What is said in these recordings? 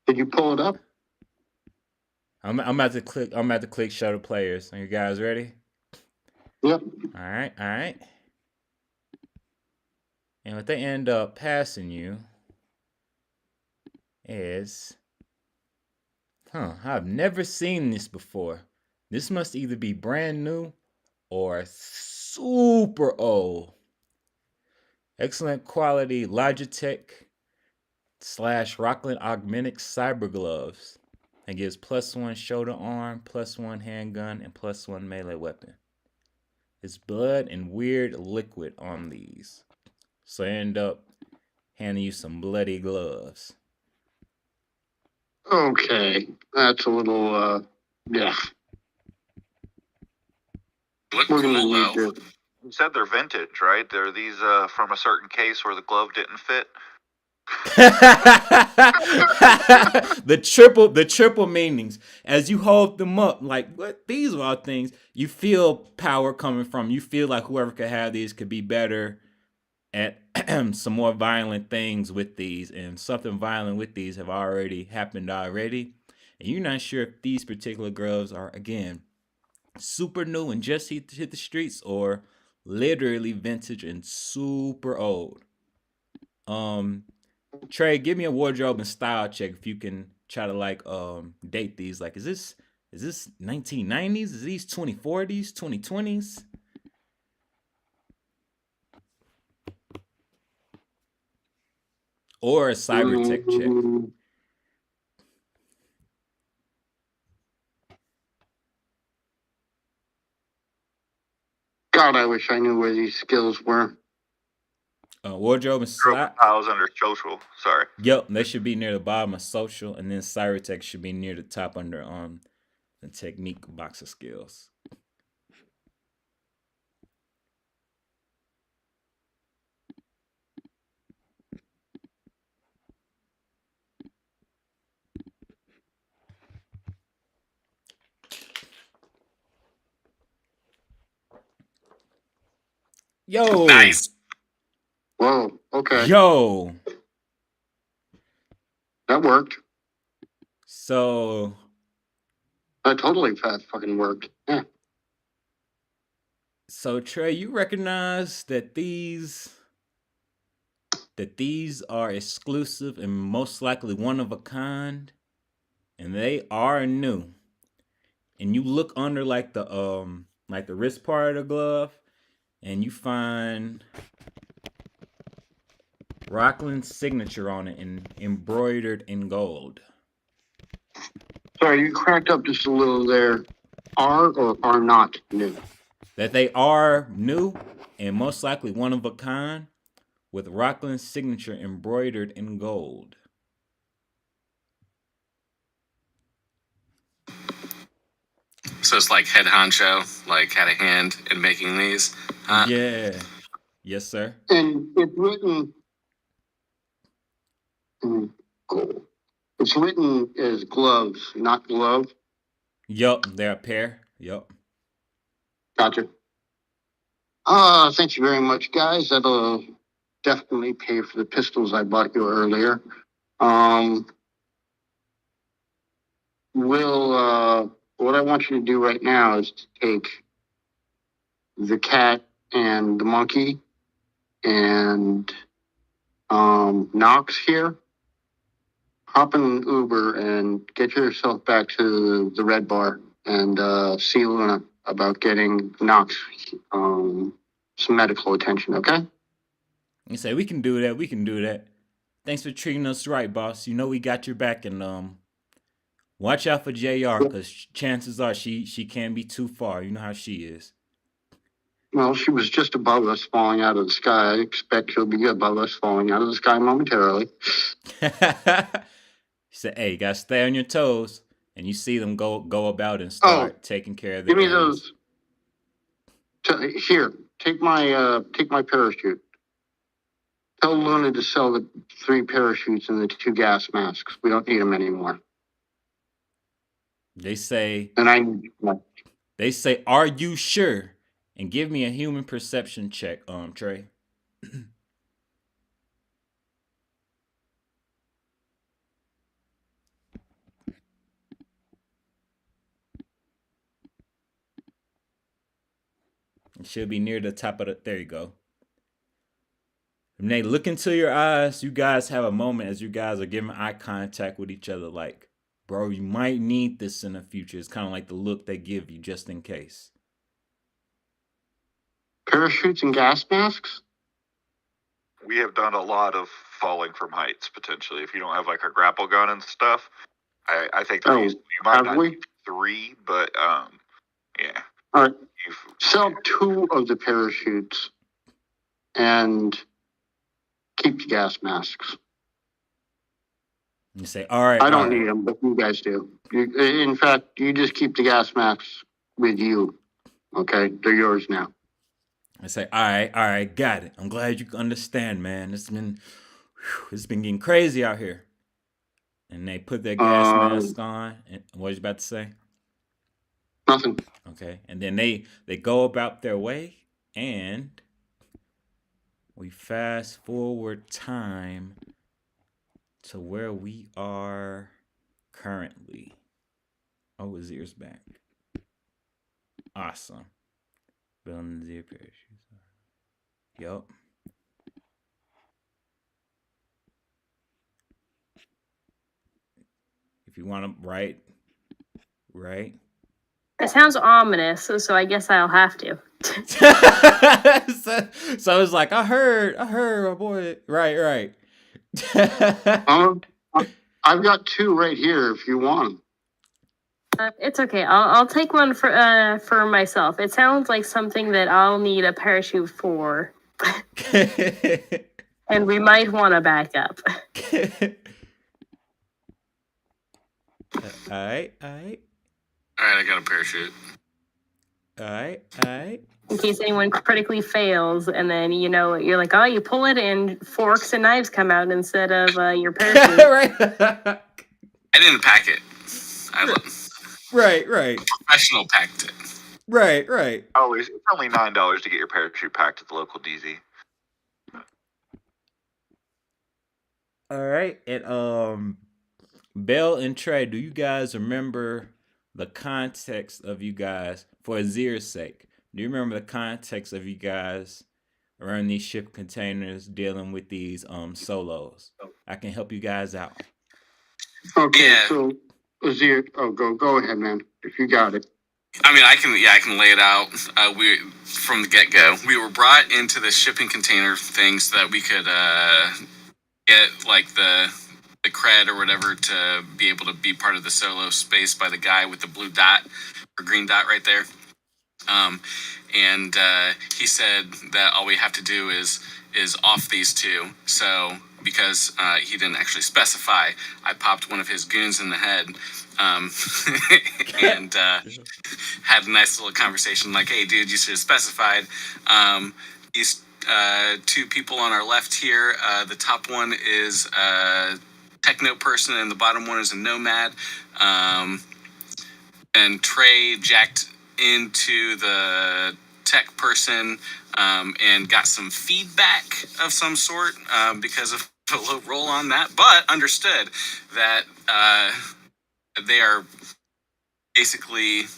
Did you pull it up? I'm about to click. I'm about to click show the players. Are you guys ready? Yep. All right, all right. And what they end up passing you is, I've never seen this before. This must either be brand new or super old. Excellent quality Logitech / Rockland Augmentic Cyber Gloves. It gives +1 shoulder arm, +1 handgun, and +1 melee weapon. It's blood and weird liquid on these. So I end up handing you some bloody gloves. Okay. That's a little, yeah. Look We're cool, gonna need though. this. You said they're vintage, right? They're these from a certain case where the glove didn't fit. the triple meanings as you hold them up, like what these are things you feel power coming from. You feel like whoever could have these could be better at some more violent things with these, and something violent with these have already happened already, and you're not sure if these particular gloves are again super new and just hit the streets, or literally vintage and super old. um Trey, give me a wardrobe and style check if you can try to like date these. Like, is this 1990s? Is these 2040s, 2020s? Or a cyber tech check? Mm, God, I wish I knew where these skills were. Wardrobe and slot. I was under social. Sorry. Yep, they should be near the bottom of social, and then cyber tech should be near the top under the technique box of skills. Yo, Nice. Whoa. Okay. yo. That worked. So That totally fucking worked. Yeah. so Trey, you recognize that these are exclusive and most likely one of a kind, and they are new. And you look under like the wrist part of the glove, and you find Rockland's signature on it and embroidered in gold. Sorry, you cracked up just a little there. Are or are not new? That they are new and most likely one of a kind, with Rockland's signature embroidered in gold. So it's like head honcho, like had a hand in making these. Yeah. Yes, sir. And it's written in gold. It's written as gloves, not glove. Yup, they're a pair. Yup. Gotcha. Thank you very much, guys. That'll definitely pay for the pistols I bought you earlier. Um, what I want you to do right now is to take the cat and the monkey and Knox here. Hop in an Uber and get yourself back to the Red Bar and see Luna about getting Knox some medical attention, okay? You say we can do that. We can do that. Thanks for treating us right, boss. You know we got your back, and watch out for Jr. Because chances are she can't be too far. You know how she is. Well, she was just above us falling out of the sky. I expect she'll be above us falling out of the sky momentarily. He said, "Hey, you gotta stay on your toes." And you see them go about and start taking care of the Give me errands. those. Here, take my parachute. Tell Luna to sell the 3 parachutes and the 2 gas masks. We don't need them anymore. They say, And "Are you sure?" And give me a human perception check, Trey. It should be near the top of the. There you go. When they look into your eyes, you guys have a moment as you guys are giving eye contact with each other, like, bro, you might need this in the future. It's kind of like the look they give you just in case. Parachutes and gas masks? We have done a lot of falling from heights, potentially. If you don't have like a grapple gun and stuff, I think Oh, you might have not we? need 3, but yeah. All right. You've, Sell 2 of the parachutes and keep the gas masks. You say, all right. I don't all right. need them, but you guys do. In fact, you just keep the gas masks with you. Okay? They're yours now. I say, all right, got it. I'm glad you understand, man. It's been getting crazy out here. And they put their gas mask on. And what was you about to say? Nothing. Okay. And then they go about their way, and we fast forward time to where we are currently. Oh, Azir's back. Awesome. Building Azir parachutes. Yup. If you want to right. It sounds ominous, so I guess I'll have to. so it's like I heard, oh boy, right. I've got 2 right here if you want them. It's okay. I'll take one for myself. It sounds like something that I'll need a parachute for, and we might want to back up. All right. I got a parachute. All right. In case anyone critically fails, and then you're like, oh, you pull it, and forks and knives come out instead of your parachute. Right. I didn't pack it. Right. Professional packed it. Right. Always, it's only $9 to get your parachute packed at the local DZ. All right. And Belle and Trey, do you guys remember the context of you guys, for Azir's sake? Do you remember the context of you guys around these ship containers dealing with these solos? I can help you guys out. Okay, Yeah. so Azir, go ahead, man. If you got it. I mean, I can lay it out. We from the get go, we were brought into the shipping container thing so that we could get like the cred or whatever to be able to be part of the solo space by the guy with the blue dot or green dot right there. And he said that all we have to do is off these 2. So because he didn't actually specify, I popped one of his goons in the head, and had a nice little conversation like, hey, dude, you should have specified. These 2 people on our left here, the top one is a techno person and the bottom one is a nomad. And Trey jacked into the tech person and got some feedback of some sort because of a low roll on that, but understood that they are basically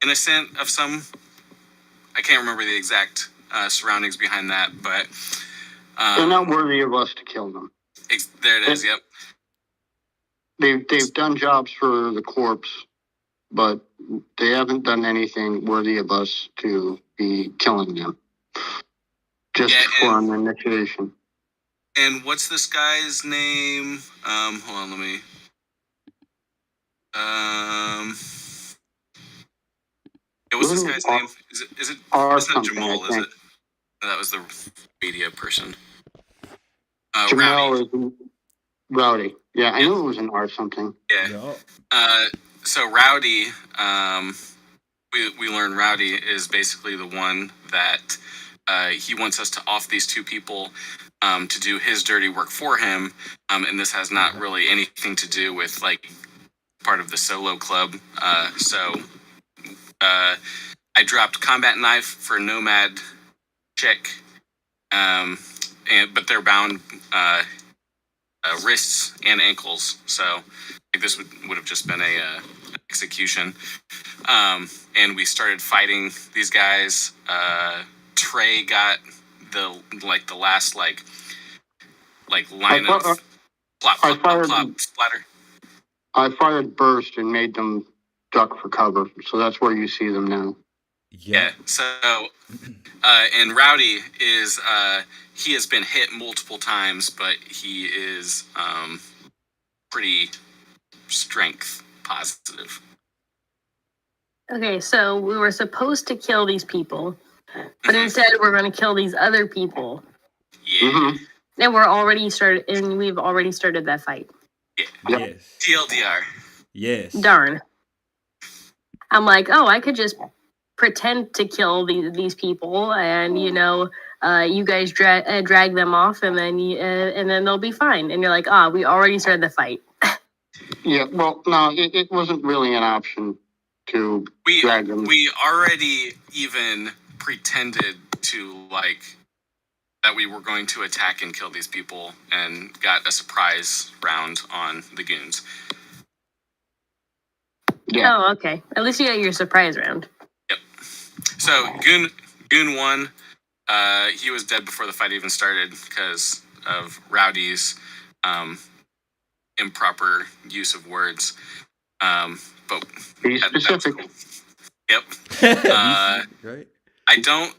innocent of some. I can't remember the exact surroundings behind that, but They're not worthy of us to kill them. There it is. Yep. They've done jobs for the corpse, but they haven't done anything worthy of us to be killing them. Just for an initiation. And what's this guy's name? Hold on, let me. What's this guy's name? Is it? It's not Jamal, is it? No, that was the media person. Jamal Rowdy. is Rowdy. Yeah, I knew it was an R something. Yeah. So Rowdy, we learned Rowdy is basically the one that he wants us to off these 2 people to do his dirty work for him, and this has not really anything to do with like part of the solo club. So I dropped combat knife for nomad chick, but they're bound wrists and ankles. So I think this would have just been a execution. And we started fighting these guys. Trey got the last line of plop, plop, plop, plop, splatter. I fired burst and made them duck for cover, so that's where you see them now. Yeah. So, and Rowdy is he has been hit multiple times, but he is pretty strength positive. Okay, so we were supposed to kill these people, but instead we're going to kill these other people. Yeah. Mm-hmm. And we've already started that fight. Yeah. Yes. TLDR. Yes. Darn. I'm like, oh, I could just pretend to kill these people, and you guys drag them off, and then they'll be fine. And you're like, we already started the fight. Yeah, well, no, it wasn't really an option to drag them. We already even pretended to that we were going to attack and kill these people, and got a surprise round on the goons. Yeah. Oh, okay. At least you got your surprise round. Yep. So Goon 1, he was dead before the fight even started because of Rowdy's improper use of words. But Be specific. That was cool. Yep. Right. I don't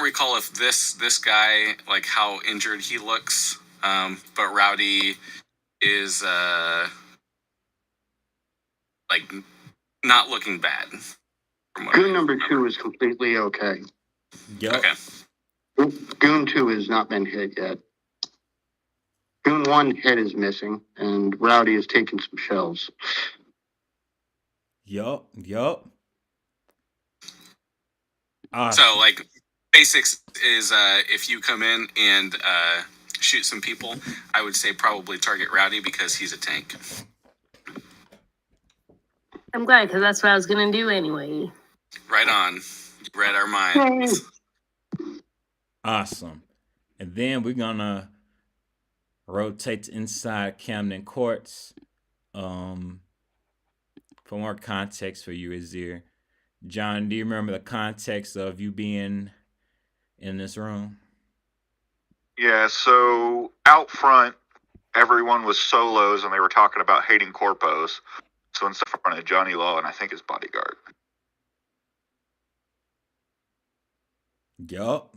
recall if this guy, how injured he looks. But Rowdy is not looking bad. Goon number 2 is completely okay. Yep. Okay. Goon 2 has not been hit yet. Goon 1 head is missing, and Rowdy is taking some shells. Yup. So, basics is if you come in and shoot some people, I would say probably target Rowdy because he's a tank. I'm glad, because that's what I was going to do anyway. Right on. You read our minds. Awesome. And then we're going to rotate to inside Camden Courts. For more context for you, Azir. John, do you remember the context of you being in this room? Yeah, so out front, everyone was solos, and they were talking about hating corpos. So in front of Johnny Law and I think his bodyguard. Yup.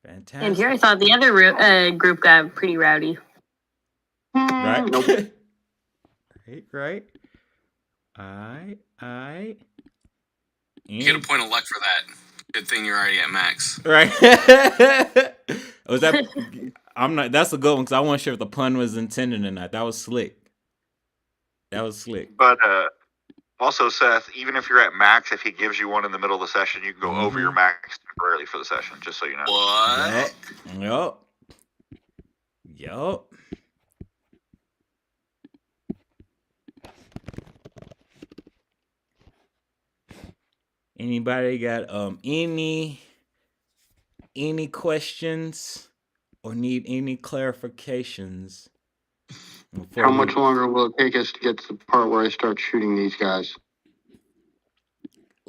Fantastic. And here I thought the other group got pretty rowdy. Right? Nope. Right. I. You get a point of luck for that. Good thing you're already at max. Right. Was that? I'm not. That's a good one because I wasn't sure if the pun was intended or not. That was slick. But also, Seth, even if you're at max, if he gives you one in the middle of the session, you can go over your max temporarily for the session, just so you know. What? Yup. Anybody got any questions or need any clarifications? How much longer will it take us to get to the part where I start shooting these guys?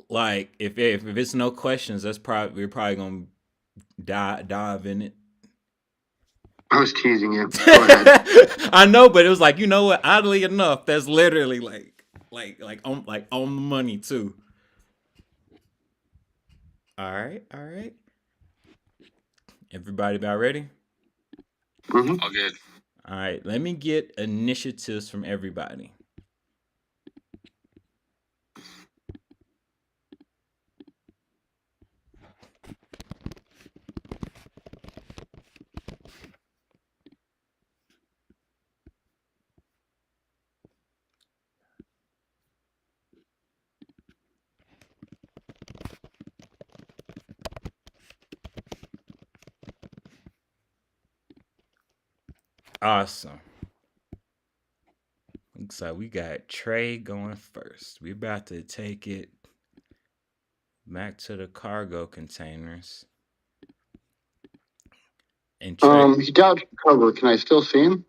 Like, if it's no questions, we're probably gonna dive in it. I was teasing you. Go ahead. I know, but it was like, you know what? Oddly enough, that's literally like on the money too. All right. Everybody about ready? Mm-hmm. All good. All right. Let me get initiatives from everybody. Awesome. Looks like we got Trey going first. We about to take it back to the cargo containers. And Trey, He dodged cover. Can I still see him?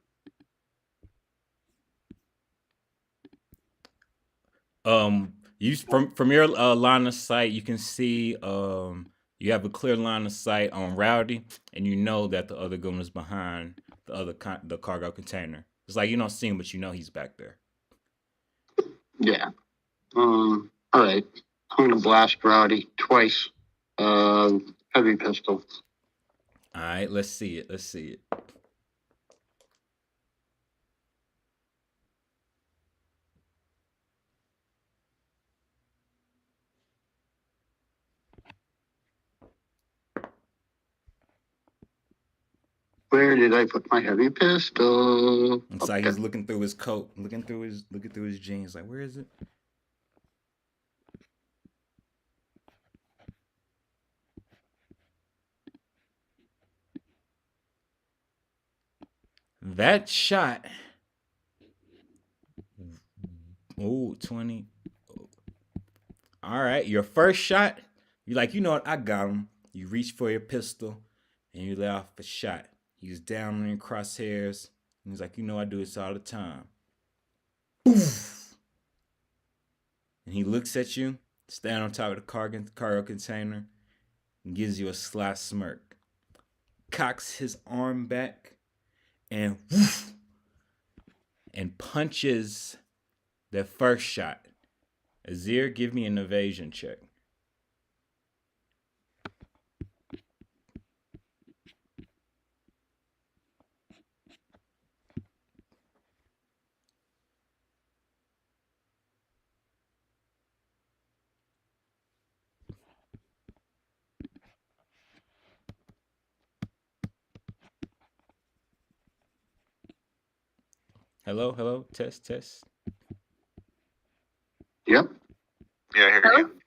You from your line of sight, you can see you have a clear line of sight on Rowdy, and you know that the other gun is behind the cargo container. It's like you don't see him, but you know he's back there. Yeah. All right. I'm gonna blast Rowdy twice. Heavy pistol. All right, let's see it. Let's see it. Where did I put my heavy pistol? It's like he's looking through his coat, looking through his jeans. Like, where is it? That shot. Oh, 20. All right, your first shot, you're like, you know what, I got him. You reach for your pistol, and you let off a shot. He's down in your crosshairs. And he's like, you know, I do this all the time. Oof. And he looks at you, stand on top of the cargo container, and gives you a sly smirk. Cocks his arm back, and woof, and punches the first shot. Azir, give me an evasion check. Hello, hello, test. Yep. Yeah, I hear Hello? you.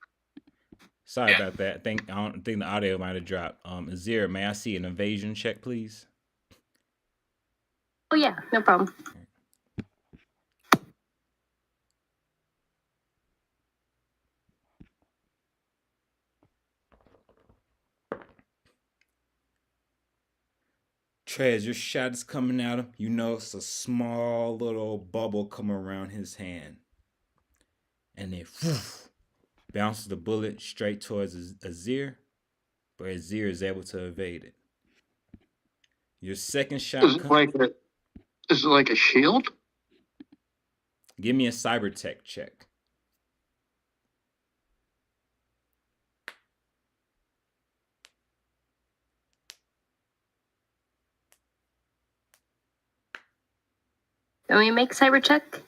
Sorry Yeah. about that. I don't think the audio might have dropped. Azir, may I see an evasion check, please? Oh yeah, no problem. Trey, as your shot is coming at him, you notice a small little bubble come around his hand. And then whoosh, bounces the bullet straight towards Azir, but Azir is able to evade it. Your second Is shot it like a shield? Give me a cyber tech check. Can we make cyber check?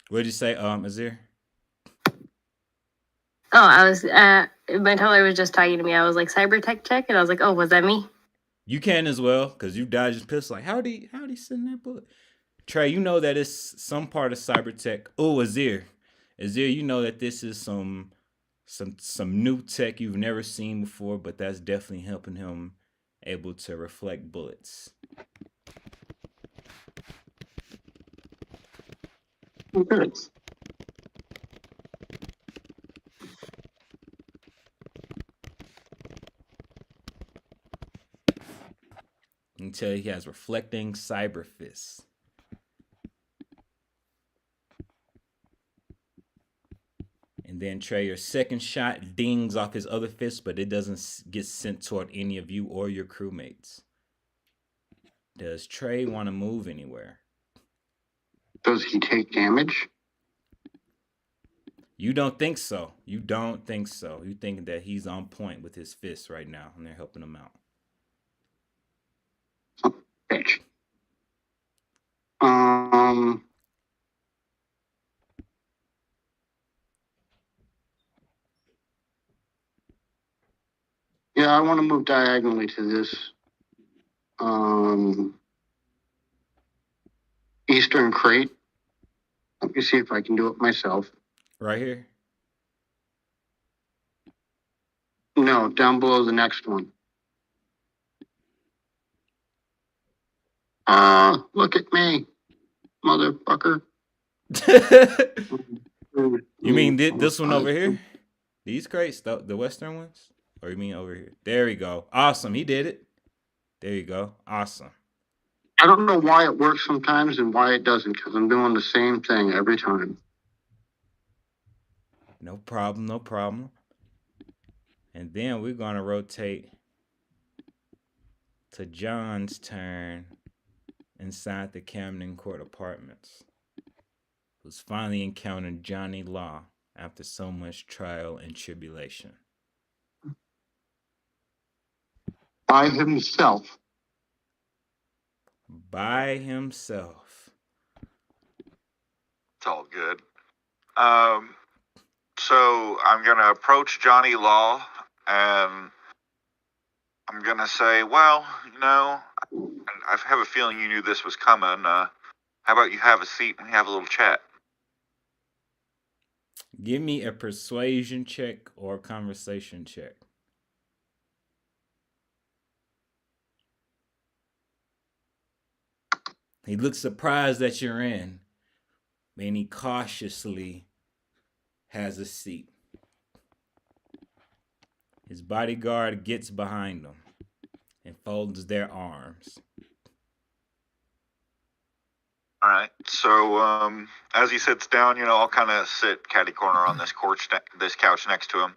What did you say, Azir? Oh, I was my teller was just talking to me. I was like cyber tech check, and I was like, oh, was that me? You can as well, because you dodged his pistol. Like, how'd he send that bullet? Trey, you know that it's some part of cyber tech. Oh, Azir, you know that this is some new tech you've never seen before, but that's definitely helping him able to reflect bullets. Good. Until he has reflecting cyber fists. And then Trey, your second shot dings off his other fist, but it doesn't get sent toward any of you or your crewmates. Does Trey want to move anywhere? Does he take damage? You don't think so. You think that he's on point with his fists right now, and they're helping him out. Bitch. Yeah, I want to move diagonally to this eastern crate. Let me see if I can do it myself. Right here? No, down below the next one. Look at me, motherfucker. You mean this one over here? These crates, the western ones? Or you mean over here? There we go. Awesome. He did it. There you go. Awesome. I don't know why it works sometimes and why it doesn't, because I'm doing the same thing every time. No problem, no problem. And then we're gonna rotate to John's turn inside the Camden Court Apartments, who's finally encountered Johnny Law after so much trial and tribulation. By himself. By himself. It's all good. So I'm gonna approach Johnny Law and I'm gonna say, well, I have a feeling you knew this was coming. How about you have a seat and we have a little chat? Give me a persuasion check or a conversation check. He looks surprised that you're in, and he cautiously has a seat. His bodyguard gets behind him and folds their arms. All right. So as he sits down, I'll kind of sit catty corner on this couch next to him.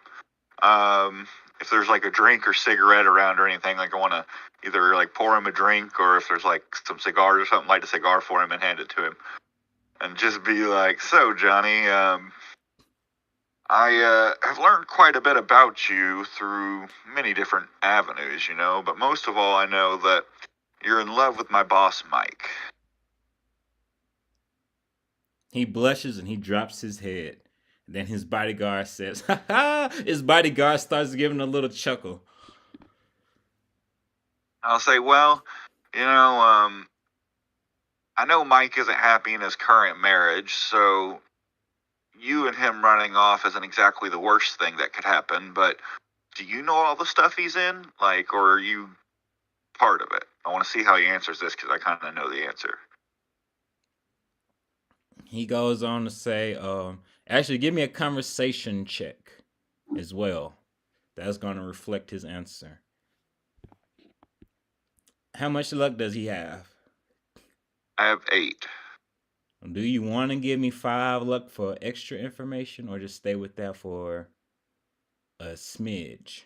If there's like a drink or cigarette around or anything, like I want to either like pour him a drink, or if there's like some cigars or something, light a cigar for him and hand it to him, and just be like, "So, Johnny, I have learned quite a bit about you through many different avenues, but most of all, I know that you're in love with my boss, Mike." He blushes and he drops his head. Then his bodyguard says, "Ha ha!" His bodyguard starts giving a little chuckle. I'll say, well, I know Mike isn't happy in his current marriage, so you and him running off isn't exactly the worst thing that could happen, but do you know all the stuff he's in? Like, or are you part of it? I want to see how he answers this because I kind of know the answer. He goes on to say, actually, give me a conversation check as well. That's going to reflect his answer. How much luck does he have? I have 8. Do you want to give me 5 luck for extra information, or just stay with that for a smidge?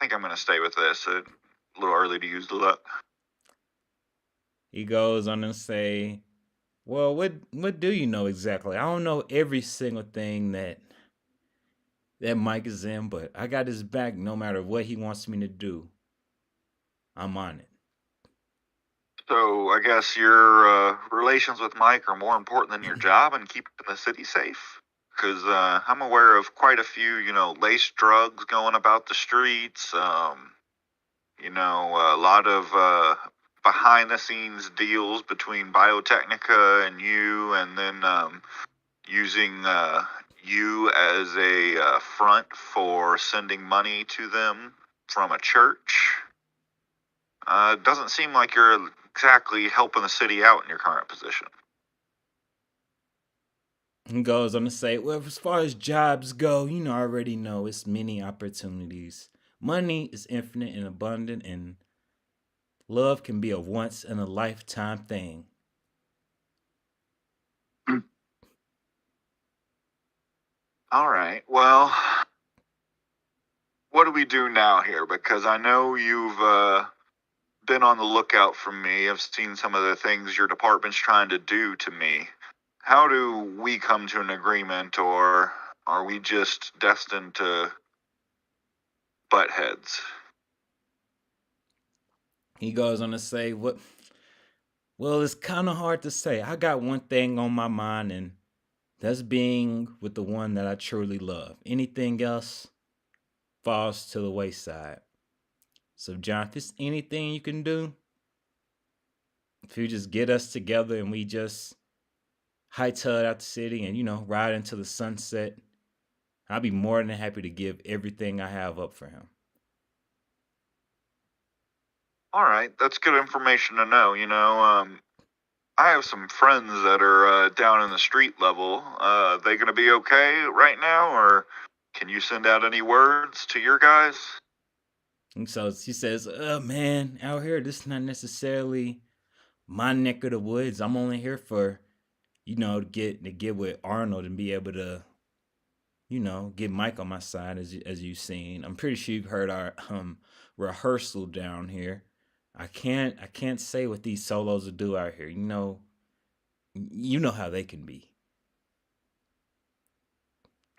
I think I'm going to stay with this. A little early to use the luck. He goes on to say, well, what do you know exactly? I don't know every single thing that Mike is in, but I got his back no matter what he wants me to do. I'm on it. So I guess your relations with Mike are more important than your job and keeping the city safe? Because I'm aware of quite a few, laced drugs going about the streets. A lot of behind-the-scenes deals between Biotechnica and you, and then using you as a front for sending money to them from a church. Doesn't seem like you're exactly helping the city out in your current position. He goes on to say, well, as far as jobs go, I already know it's many opportunities. Money is infinite and abundant, and love can be a once-in-a-lifetime thing. All right, well, what do we do now here? Because I know you've been on the lookout for me. I've seen some of the things your department's trying to do to me. How do we come to an agreement, or are we just destined to butt heads? He goes on to say, well, it's kind of hard to say. I got one thing on my mind, and that's being with the one that I truly love. Anything else falls to the wayside. So, John, if there's anything you can do, if you just get us together and we just hightail out the city and, ride into the sunset, I'll be more than happy to give everything I have up for him. All right, that's good information to know. I have some friends that are down in the street level. They gonna be okay right now, or can you send out any words to your guys? And so she says, man, out here, this is not necessarily my neck of the woods. I'm only here for, to get with Arnold and be able to, get Mike on my side as you've seen. I'm pretty sure you've heard our rehearsal down here. I can't say what these solos will do out here. You know how they can be.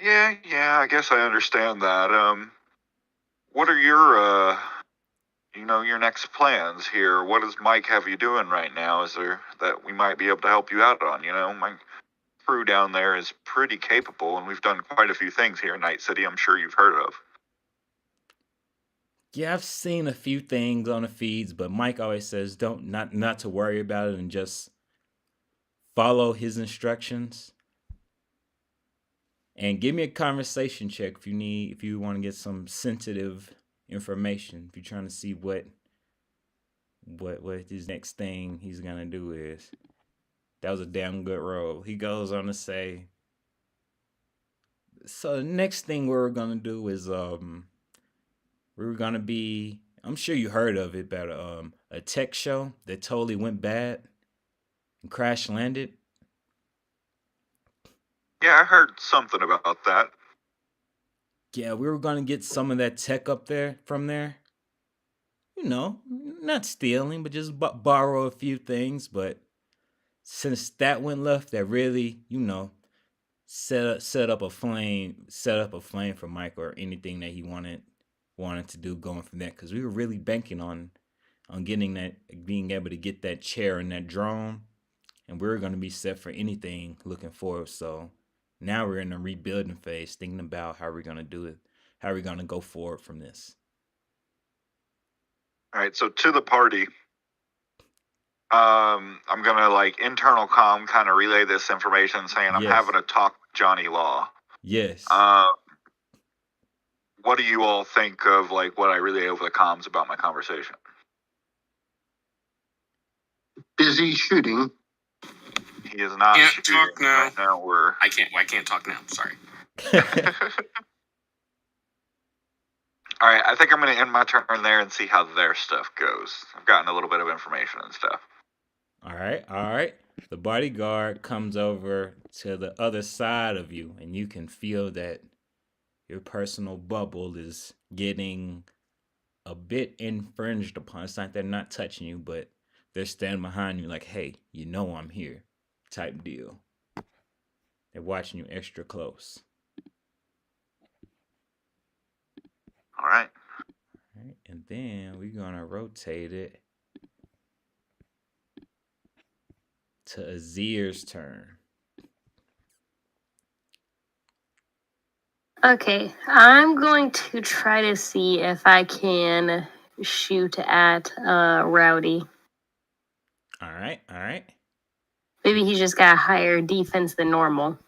Yeah, I guess I understand that. What are your your next plans here? What does Mike have you doing right now? Is there that we might be able to help you out on? My crew down there is pretty capable, and we've done quite a few things here in Night City. I'm sure you've heard of. Yeah, I've seen a few things on the feeds, but Mike always says don't not to worry about it and just follow his instructions. And give me a conversation check if you want to get some sensitive information. If you're trying to see what his next thing he's gonna do is. That was a damn good roll. He goes on to say, so the next thing we're gonna do is we're gonna be, I'm sure you heard of it, but a tech show that totally went bad and crash landed. Yeah, I heard something about that. Yeah, we were gonna get some of that tech up there from there. Not stealing, but just borrow a few things. But since that went left, that really, set up a flame for Mike or anything that he wanted to do going from there. Because we were really banking on getting that, being able to get that chair and that drone, and we were going to be set for anything looking forward. So now we're in a rebuilding phase, thinking about how we're going to do it, how we're going to go forward from this. All right, so to the party, I'm gonna internal comm kind of relay this information, saying I'm Yes. having a talk with Johnny Law. Yes. What do you all think of what I relay over the comms about my conversation? Busy shooting. He is not Can't shooting talk now. right now. I can't talk now. Sorry. All right, I think I'm going to end my turn there and see how their stuff goes. I've gotten a little bit of information and stuff. All right. The bodyguard comes over to the other side of you, and you can feel that your personal bubble is getting a bit infringed upon. It's like they're not touching you, but they're standing behind you like, hey, I'm here type deal. They're watching you extra close. All right. And then we're going to rotate it to Azir's turn. Okay, I'm going to try to see if I can shoot at Rowdy. All right. Maybe he's just got a higher defense than normal.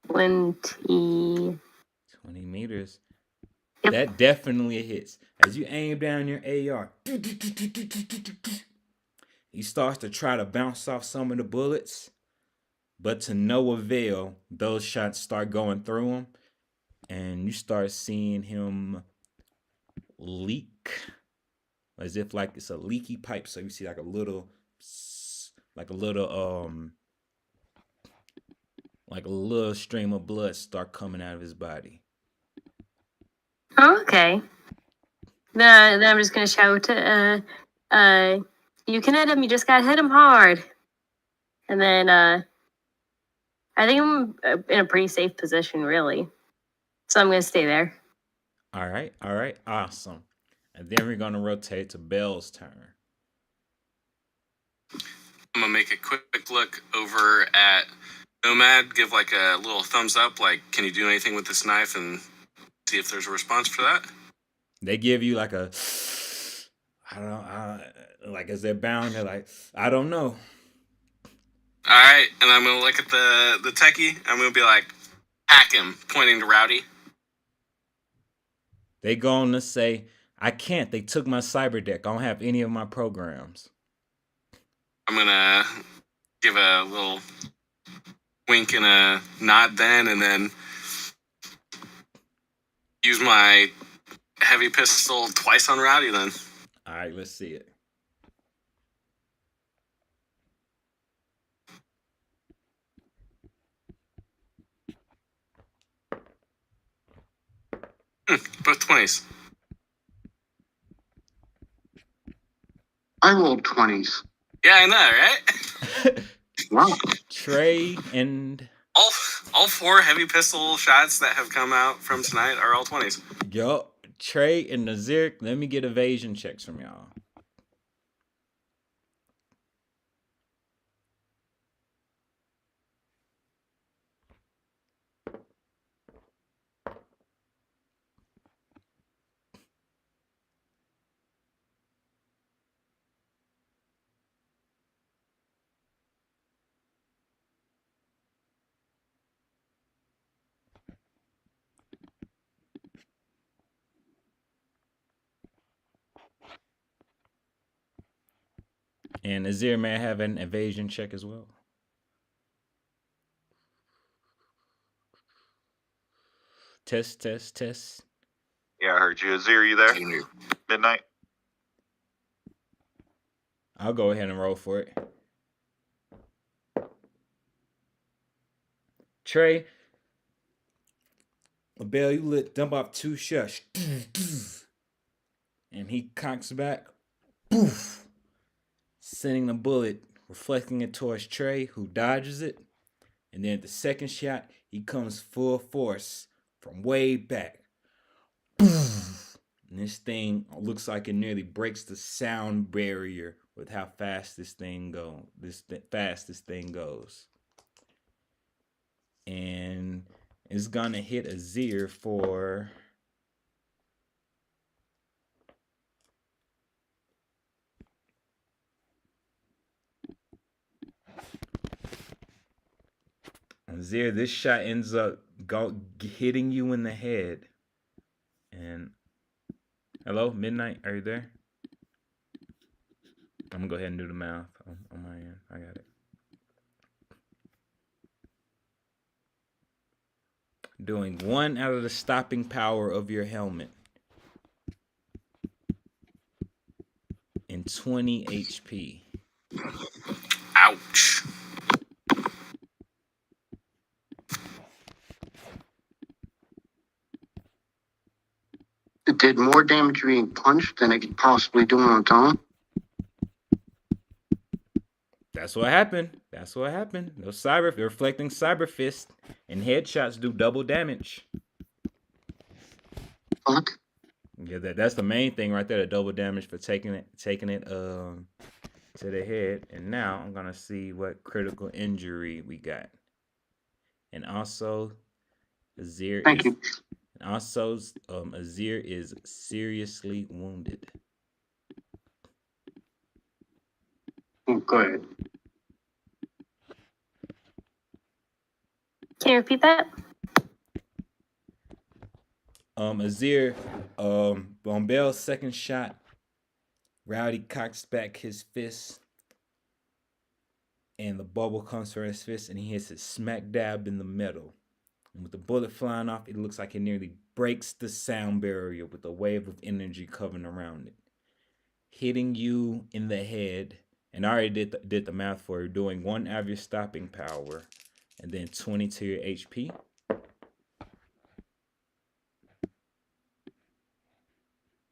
$20 meters. Yep. That definitely hits. As you aim down your AR, he starts to try to bounce off some of the bullets, but to no avail. Those shots start going through him, and you start seeing him leak, as if it's a leaky pipe. So you see a little stream of blood start coming out of his body. Oh, okay. Then I'm just gonna shout, you can hit him, you just gotta hit him hard. And then, I think I'm in a pretty safe position, really. So I'm gonna stay there. All right, awesome. And then we're gonna rotate to Belle's turn. I'm gonna make a quick look over at Nomad, give a little thumbs up, can you do anything with this knife, and see if there's a response for that. They give you I don't know, as they're bound, they're like, I don't know. All right, and I'm gonna look at the techie. I'm gonna be like, hack him, pointing to Rowdy. They go on to say, I can't. They took my cyber deck. I don't have any of my programs. I'm gonna give a little wink and a nod then, and then use my heavy pistol twice on Rowdy then. All right, let's see it. Both 20s. I rolled 20s. Yeah, I know, right? Wow. Trey and All 4 heavy pistol shots that have come out from tonight are all 20s. Yup. Trey and Nazir, let me get evasion checks from y'all. And Nazir, may I have an evasion check as well? Test. Yeah, I heard you. Azir, you there? Midnight? I'll go ahead and roll for it. Trey, Bell, you dump off 2 shots. And he cocks back. Poof. Sending the bullet, reflecting it towards Trey, who dodges it. And then the second shot, he comes full force from way back. Poof. And this thing looks like it nearly breaks the sound barrier with how fast this thing goes. And it's gonna hit Azir for Azir. This shot ends up hitting you in the head. And hello, Midnight, are you there? I'm gonna go ahead and do the math on my end. I got it. Doing 1 out of the stopping power of your helmet. And 20 HP. Ouch. It did more damage being punched than it could possibly do on its own. That's what happened. Those they're reflecting cyber fist, and headshots do double damage. Fuck. Yeah, that's the main thing right there. The double damage for taking it to the head. And now I'm gonna see what critical injury we got. And also, Azir Thank you. And also, Azir is seriously wounded. Oh, go ahead. Can you repeat that? Azir, on Bell's second shot, Rowdy cocks back his fist, and the bubble comes from his fist, and he hits it smack dab in the middle. And with the bullet flying off, it looks like it nearly breaks the sound barrier with a wave of energy covering around it, hitting you in the head. And I already did the math for you, doing 1 out of your stopping power, and then 20 to your HP.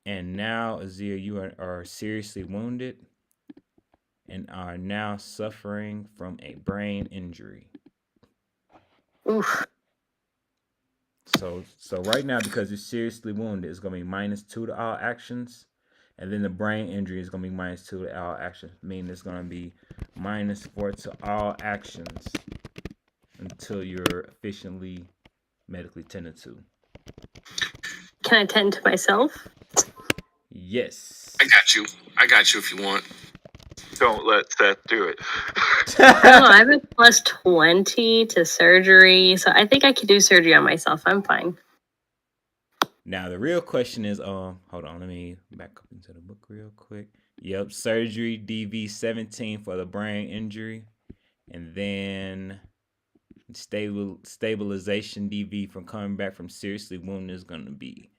And now, Azir, you are seriously wounded and are now suffering from a brain injury. Oof. So right now, because you're seriously wounded, it's going to be -2 to all actions. And then the brain injury is going to be -2 to all actions, meaning it's going to be -4 to all actions until you're efficiently medically tended to. Can I tend to myself? Yes. I got you if you want. Don't let Seth do it. I don't know. I have a +20 to surgery, so I think I could do surgery on myself. I'm fine. Now the real question is, hold on, let me back up into the book real quick. Yep, surgery DV 17 for the brain injury, and then stabilization DV from coming back from seriously wounded is going to be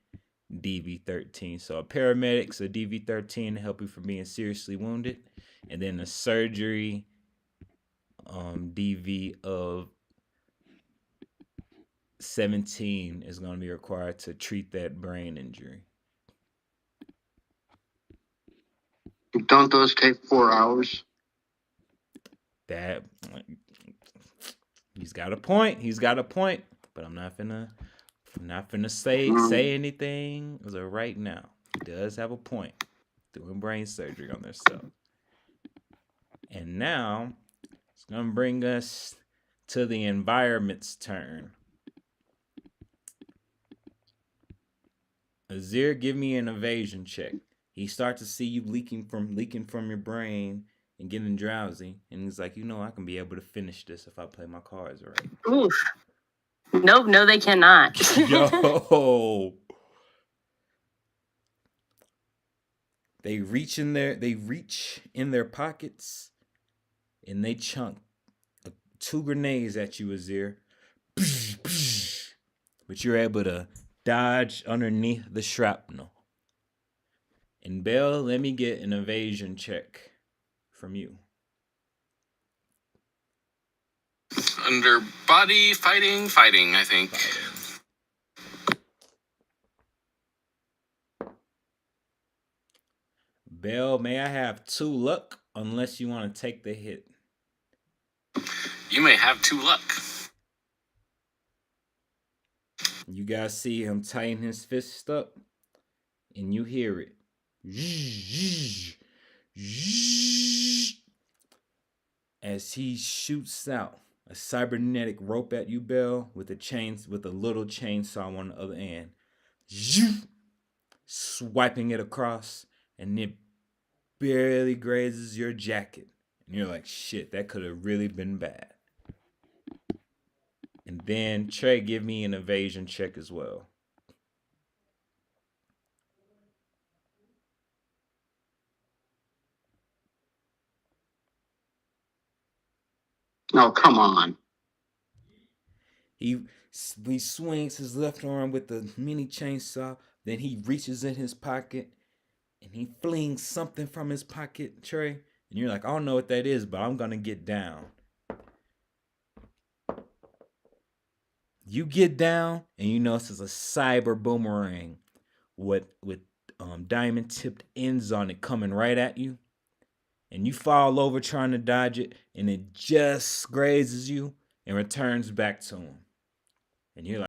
DV13. So a paramedic's a DV13 to help you from being seriously wounded, and then a surgery DV of 17 is going to be required to treat that brain injury. Don't those take 4 hours? That he's got a point. He's got a point. But I'm not finna say anything as of right now. He does have a point. Doing brain surgery on themselves. And now it's gonna bring us to the environment's turn. Azir, give me an evasion check. He starts to see you leaking from your brain and getting drowsy, and he's like, I can be able to finish this if I play my cards right. Oof. No, they cannot. Yo. They reach in their pockets and they chunk 2 grenades at you, Azir. But you're able to dodge underneath the shrapnel. And Belle, let me get an evasion check from you. Under body fighting, I think. Belle, may I have 2 luck unless you want to take the hit? You may have 2 luck. You guys see him tighten his fist up, and you hear it. As he shoots out a cybernetic rope at you, Belle, with a little chainsaw on the other end. Swiping it across, and it barely grazes your jacket. And you're like, shit, that could have really been bad. And then, Trey, give me an evasion check as well. Oh, come on. He swings his left arm with the mini chainsaw. Then he reaches in his pocket and he flings something from his pocket, Trey. And you're like, I don't know what that is, but I'm going to get down. You get down and you notice it's a cyber boomerang with diamond tipped ends on it coming right at you. And you fall over trying to dodge it, and it just grazes you and returns back to him. And you're like,